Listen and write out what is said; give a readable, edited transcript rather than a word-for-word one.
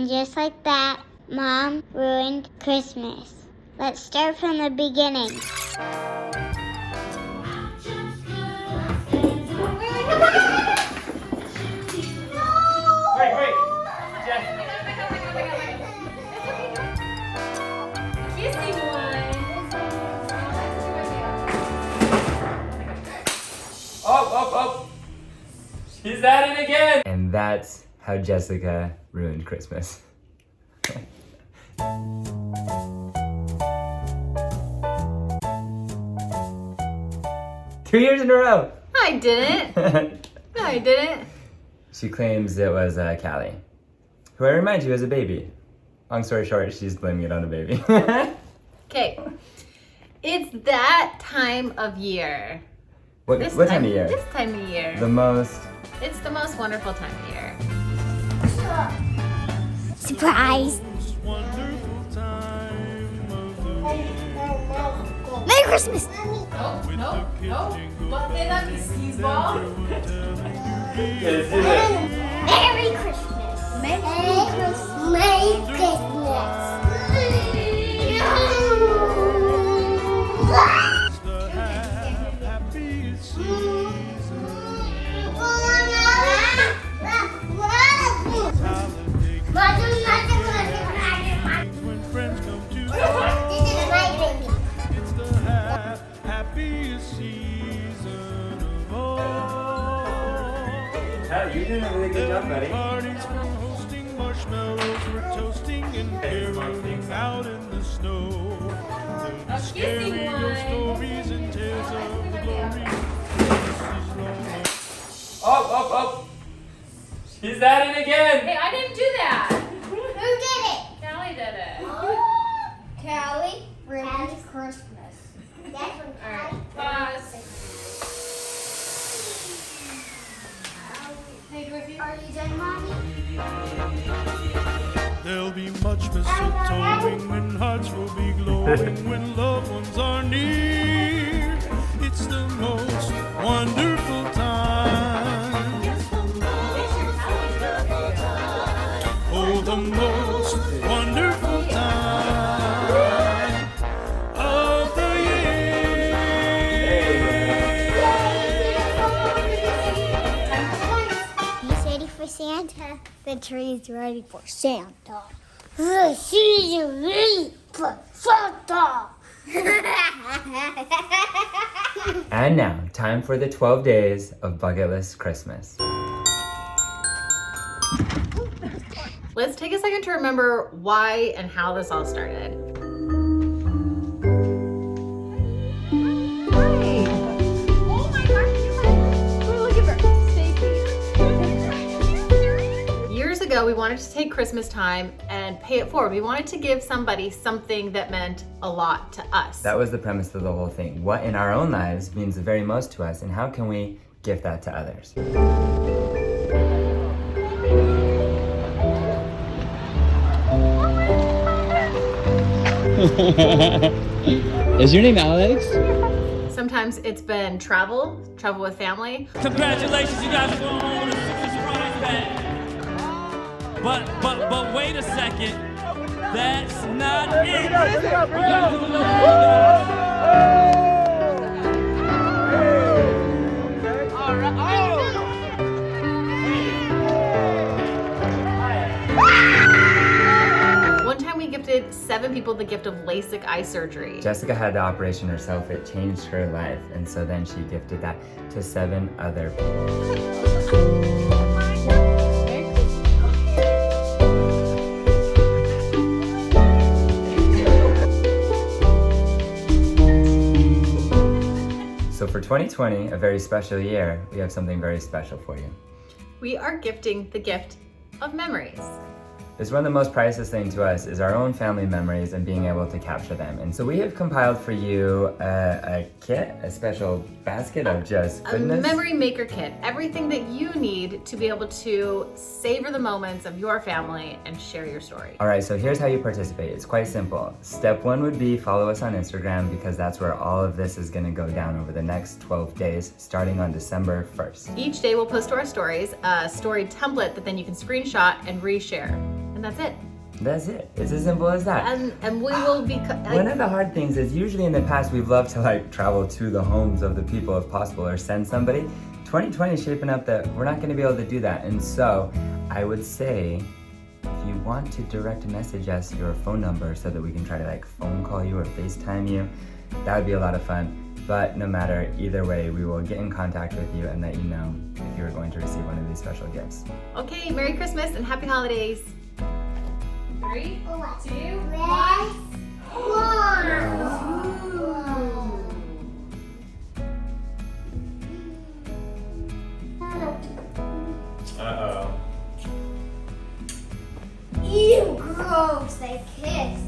just like that, Mom ruined Christmas. Let's start from the beginning. Wait. Kissy one. Oh. She's at it again. And that's how Jessica ruined Christmas. 2 years in a row. I didn't. She claims it was Callie, who I remind you is a baby. Long story short, she's blaming it on the baby. Okay. It's that time of year. What time of year? This time of year. It's the most wonderful time of year. Surprise! Merry Christmas! No. What did that be, skis ball? Merry Christmas! Merry Christmas! You're doing a really good job, buddy. Parties for hosting, marshmallows we're toasting and caroling out in the snow. There'll be scary old stories and tales of the glory. Oh. She's at it again. Hey, I didn't do that. Who did it? Callie did it. Callie ruined Christmas. That's when Callie. Pause. Hey, Dorothy. Are you done, Mommy? There'll be much mistletoeing and hearts will be glowing when loved ones are near. It's the most wonderful time. Oh, the most wonderful time of the year. He's ready for Santa. The tree's ready for Santa. The tree's ready for Santa. And now, time for the 12 days of Bucketless Christmas. Let's take a second to remember why and how this all started. Years ago, we wanted to take Christmas time and pay it forward. We wanted to give somebody something that meant a lot to us. That was the premise of the whole thing. What in our own lives means the very most to us, and how can we give that to others? Is your name Alex? Sometimes it's been travel with family. Congratulations, you guys are going home with a super surprise bag. But wait a second. That's not it. One time we gifted 7 people the gift of LASIK eye surgery. Jessica had the operation herself. It changed her life. And so then she gifted that to 7 other people. So for 2020, a very special year, we have something very special for you. We are gifting the gift of memories. It's one of the most priceless things to us is our own family memories and being able to capture them. And so we have compiled for you a kit, a special basket of just goodness. A memory maker kit. Everything that you need to be able to savor the moments of your family and share your story. All right, so here's how you participate. It's quite simple. Step 1 would be follow us on Instagram because that's where all of this is gonna go down over the next 12 days, starting on December 1st. Each day we'll post to our stories a story template that then you can screenshot and reshare. And that's it. That's it. It's as simple as that. And we will be. One of the hard things is usually in the past we've loved to like travel to the homes of the people if possible or send somebody. 2020 is shaping up that we're not going to be able to do that. And so I would say if you want to direct message us your phone number so that we can try to like phone call you or FaceTime you, that would be a lot of fun. But no matter, either way, we will get in contact with you and let you know if you're going to receive one of these special gifts. Okay, Merry Christmas and Happy Holidays. 3, 2, 1. Uh-oh. Ew, gross, they kiss.